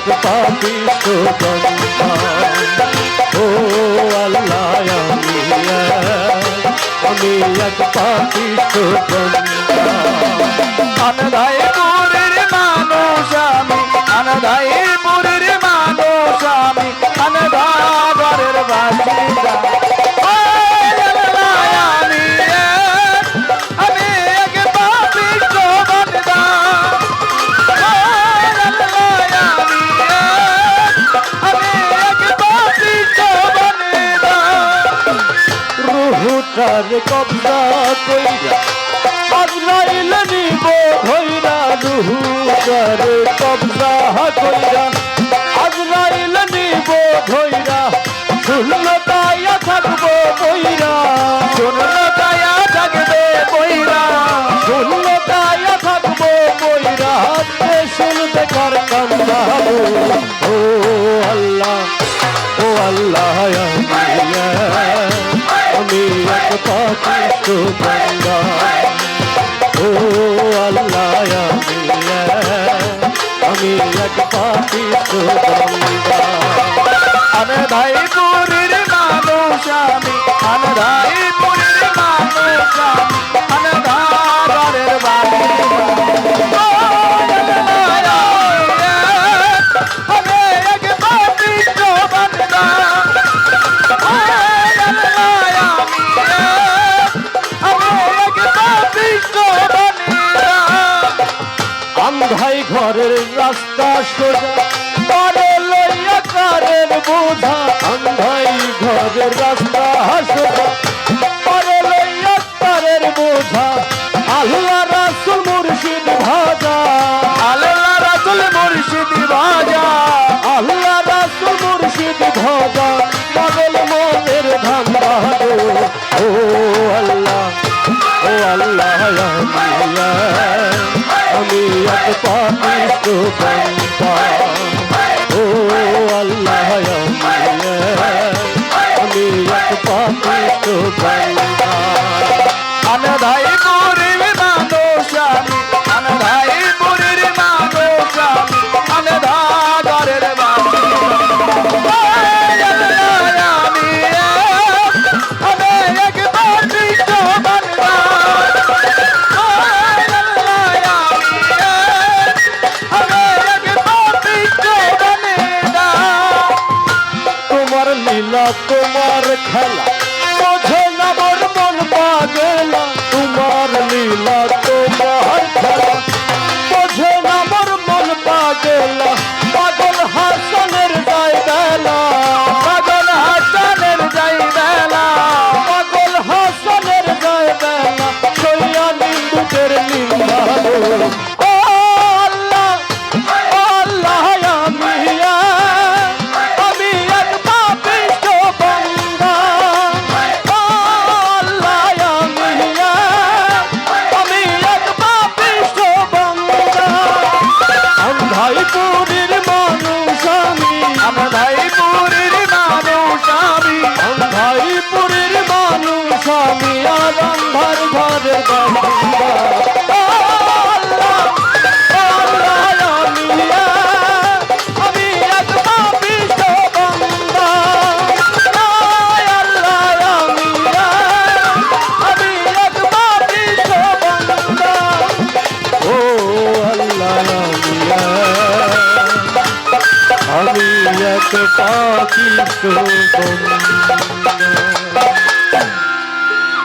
এক পাপিষ্ঠ বান্দা। ও আল্লাহ আমি এক পাপিষ্ঠ বান্দা। আনন্দাইপুরের মানুষ আমি, আনন্দাইপুরের মানুষ আমি, আনন্দাগরের বাসিন্দা। আমি এক পাপিষ্ঠ বান্দা। আমি এক পাপিষ্ঠ বান্দা। রুহুটার কবজা কইরা আজরাইল নিব ধইরা। রুহুটার কবজা কইরা আজরাইল নিব ধইরা। শূন্যতায় থাকবো বইরা, শূন্যতায় থাকবে বইরা, শূন্যতায় থাকবো বইরা। শুনতে কার কান্দা। ও আল্লাহ, ও আল্লাহ আমি এক পাপিষ্ঠ বান্দা। ও আল্লাহ আমি এক পাপিষ্ঠ বান্দা। আনন্দাইপুরের মানুষ আমি, আনন্দাইপুরের মানুষ আমি, আনন্দাগরের বাসিন্দা। আমি এক পাপিষ্ঠ বান্দা। আমি এক পাপিষ্ঠ বান্দা। আন্ধাই ঘরের রাস্তা সোজা পারে লইয়া কারের বোঝা। আন্ধাই ঘরের রাস্তা সোজা পারে লইয়া কারের বোঝা। আল্লাহ রাসূল মুর্শিদ ভাজা, আল্লাহ রাসূল মুর্শিদ ভাজা, আল্লাহ রাসূল মুর্শিদ ভাজা। পাগল মনের ধান্দা গো। ও আল্লাহ, ও আল্লাহ আমি এক পাপিষ্ঠ বান্দা। ও আল্লাহ আমি এক পাপিষ্ঠ বান্দা। আনন্দাইপুরের মানুষ আমি, আনন্দাইপুরের মানুষ আমি, আনন্দাগরের বাসিন্দা। আমি এক পাপিষ্ঠ বান্দা। আমি এক পাপিষ্ঠ বান্দা। তোমার লীলা তোমার খেলা বোঝে না মোর মন পাগলা। তোমার লীলা তোমার খেলা বোঝে না মোর মন পাগলা। পাগল হাসানের যাই বেলা, পাগল হাসানের যাই বেলা, পাগল হাসানের যাই বেলা। সইয়া নিন্দুকের নিন্দা গো। ও আল্লাহ, ও আল্লাহ আমি এক পাপিষ্ঠ বান্দা। ও আল্লাহ আমি এক পাপিষ্ঠ বান্দা। আন্ধাইপুরের মানুষ আমি, আনন্দাইপুরের মানুষ আমি, আন্ধাইপুরের মানুষ আমি। আর আন্ধার ঘরের বাসিন্দা। ও আল্লাহ, ও আল্লাহ আমি এক পাপিষ্ঠ বান্দা। ও আল্লাহ আমি এক পাপিষ্ঠ বান্দা। ও আল্লাহ আমি এক পাপিষ্ঠ বান্দা।